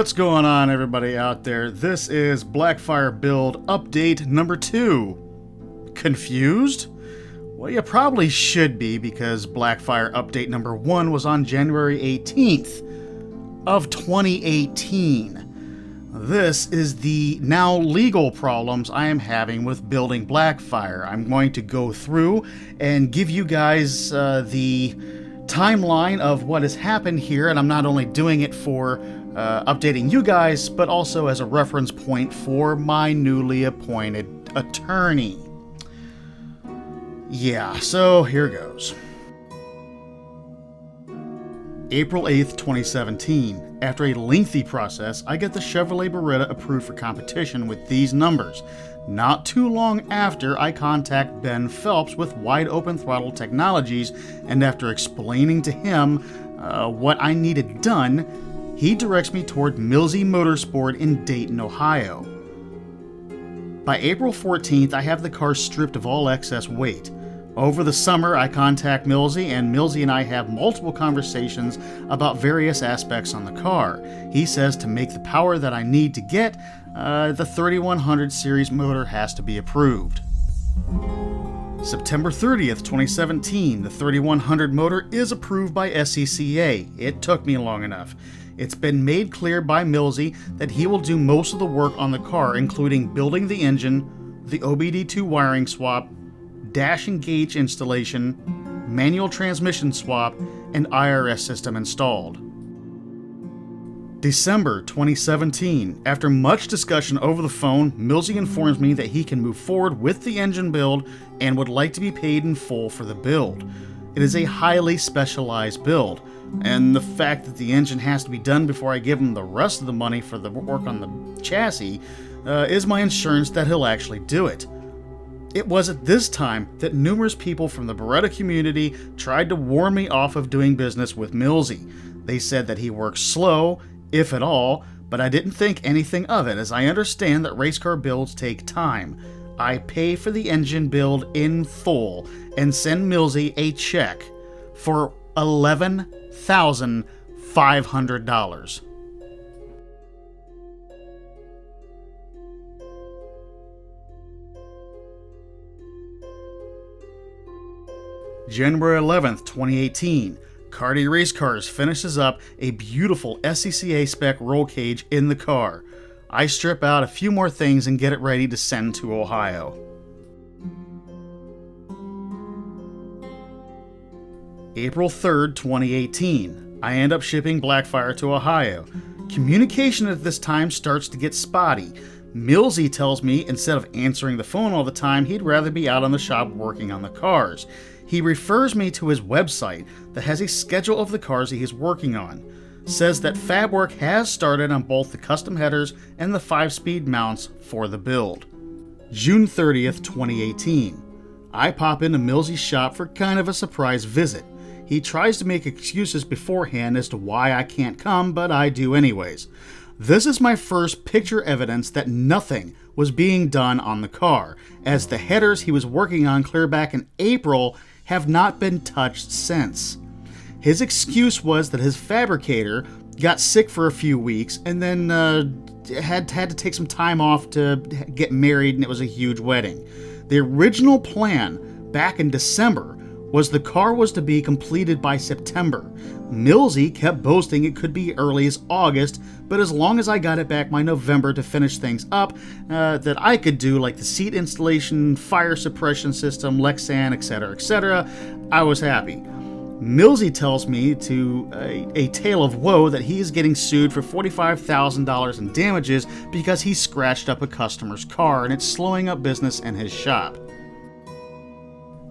What's going on, everybody out there? This is Blackfire build update number 2. Confused? Well, you probably should be, because Blackfire update number 1 was on January 18th of 2018. This is the now legal problems I am having with building Blackfire. I'm going to go through and give you guys the timeline of what has happened here, and I'm not only doing it for updating you guys, but also as a reference point for my newly appointed attorney. Yeah, so here goes. April 8th, 2017. After a lengthy process, I get the Chevrolet Beretta approved for competition with these numbers. Not too long after, I contact Ben Phelps with Wide Open Throttle Technologies, and after explaining to him what I needed done, he directs me toward MILZY Motorsport in Dayton, Ohio. By April 14th, I have the car stripped of all excess weight. Over the summer, I contact MILZY, and MILZY and I have multiple conversations about various aspects on the car. He says to make the power that I need to get, the 3100 series motor has to be approved. September 30th, 2017, the 3100 motor is approved by SCCA. It took me long enough. It's been made clear by MILZY that he will do most of the work on the car, including building the engine, the OBD2 wiring swap, dash and gauge installation, manual transmission swap, and IRS system installed. December 2017. After much discussion over the phone, MILZY informs me that he can move forward with the engine build and would like to be paid in full for the build. It is a highly specialized build, and the fact that the engine has to be done before I give him the rest of the money for the work on the chassis is my insurance that he'll actually do it. It was at this time that numerous people from the Beretta community tried to warn me off of doing business with MILZY. They said that he works slow, if at all, but I didn't think anything of it, as I understand that race car builds take time. I pay for the engine build in full and send MILZY a check for $11,500. January 11th, 2018. Cardi Race Cars finishes up a beautiful SCCA spec roll cage in the car. I strip out a few more things and get it ready to send to Ohio. April 3rd, 2018. I end up shipping Blackfire to Ohio. Communication at this time starts to get spotty. MILZY tells me instead of answering the phone all the time, he'd rather be out on the shop working on the cars. He refers me to his website that has a schedule of the cars he is working on. Says that fab work has started on both the custom headers and the 5-speed mounts for the build. June 30th, 2018. I pop into MILZY's shop for kind of a surprise visit. He tries to make excuses beforehand as to why I can't come, but I do anyways. This is my first picture evidence that nothing was being done on the car, as the headers he was working on clear back in April have not been touched since. His excuse was that his fabricator got sick for a few weeks and then had to take some time off to get married, and it was a huge wedding. The original plan back in December was the car was to be completed by September. MILZY kept boasting it could be early as August, but as long as I got it back by November to finish things up that I could do, like the seat installation, fire suppression system, Lexan, etc., I was happy. MILZY tells me to a tale of woe that he is getting sued for $45,000 in damages because he scratched up a customer's car and it's slowing up business in his shop.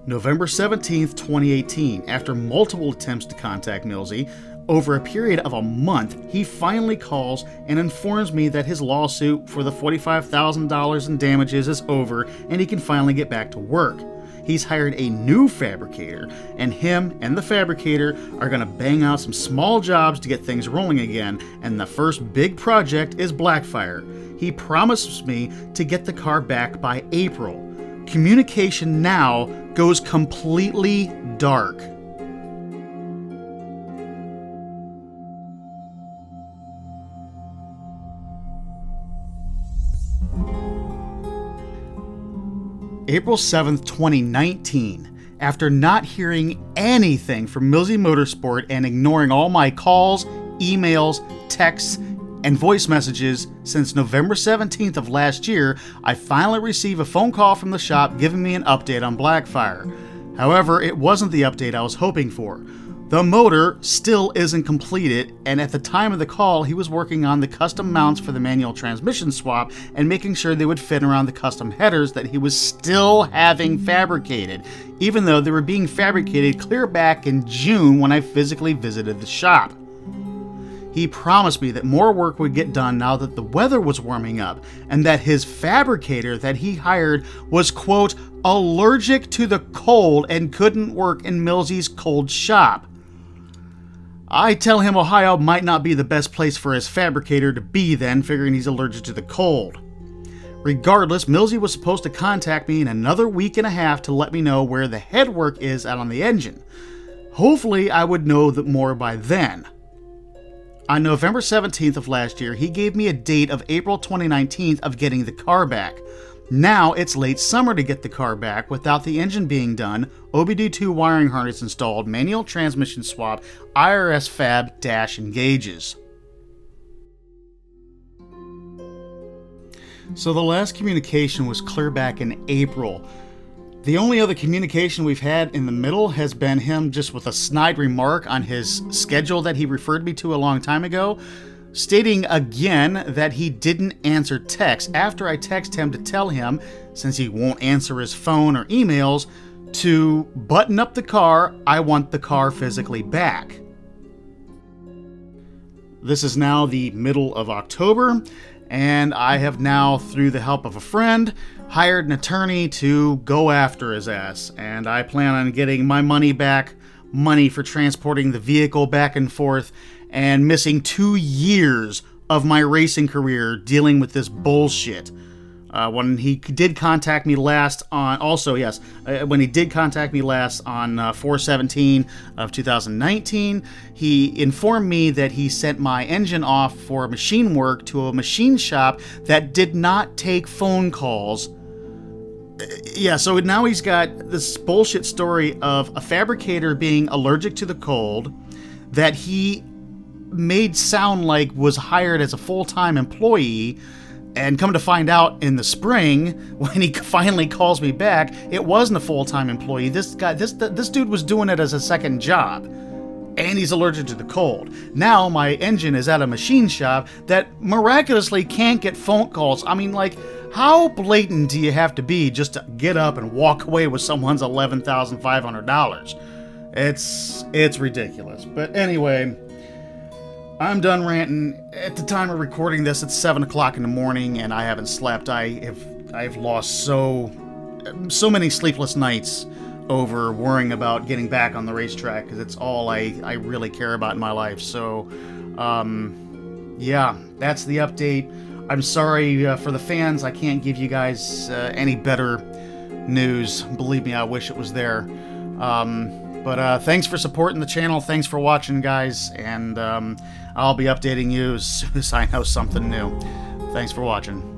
November 17th, 2018. After multiple attempts to contact MILZY, over a period of a month, he finally calls and informs me that his lawsuit for the $45,000 in damages is over and he can finally get back to work. He's hired a new fabricator, and him and the fabricator are going to bang out some small jobs to get things rolling again, and the first big project is Blackfire. He promises me to get the car back by April. Communication now goes completely dark. April 7th, 2019. After not hearing anything from MILZY Motorsport and ignoring all my calls, emails, texts, and voice messages since November 17th of last year, I finally received a phone call from the shop giving me an update on Blackfire. However, it wasn't the update I was hoping for. The motor still isn't completed, and at the time of the call, he was working on the custom mounts for the manual transmission swap and making sure they would fit around the custom headers that he was still having fabricated, even though they were being fabricated clear back in June when I physically visited the shop. He promised me that more work would get done now that the weather was warming up, and that his fabricator that he hired was, quote, allergic to the cold and couldn't work in MILZY's cold shop. I tell him Ohio might not be the best place for his fabricator to be then, figuring he's allergic to the cold. Regardless, MILZY was supposed to contact me in another week and a half to let me know where the headwork is out on the engine. Hopefully, I would know more by then. On November 17th of last year, he gave me a date of April 2019 of getting the car back. Now it's late summer to get the car back without the engine being done, OBD2 wiring harness installed, manual transmission swap, IRS fab, dash, and gauges. So the last communication was clear back in April. The only other communication we've had in the middle has been him just with a snide remark on his schedule that he referred me to a long time ago, stating again that he didn't answer texts after I text him to tell him, since he won't answer his phone or emails, to button up the car. I want the car physically back. This is now the middle of October, and I have now, through the help of a friend, hired an attorney to go after his ass, and I plan on getting my money back, money for transporting the vehicle back and forth, and missing 2 years of my racing career dealing with this bullshit. When he did contact me last on, when he did contact me last on 4/17 of 2019, he informed me that he sent my engine off for machine work to a machine shop that did not take phone calls. Yeah, so now he's got this bullshit story of a fabricator being allergic to the cold that he made sound like was hired as a full-time employee, and come to find out in the spring when he finally calls me back, it wasn't a full-time employee. This dude was doing it as a second job, and he's allergic to the cold. Now my engine is at a machine shop that miraculously can't get phone calls. I mean, like, how blatant do you have to be just to get up and walk away with someone's $11,500? It's ridiculous. But anyway, I'm done ranting. At the time of recording this, it's 7 o'clock in the morning, and I haven't slept. I've lost so many sleepless nights over worrying about getting back on the racetrack, because it's all I really care about in my life. So, yeah, that's the update. I'm sorry for the fans. I can't give you guys any better news. Believe me, I wish it was there. But thanks for supporting the channel. Thanks for watching, guys. And I'll be updating you as soon as I know something new. Thanks for watching.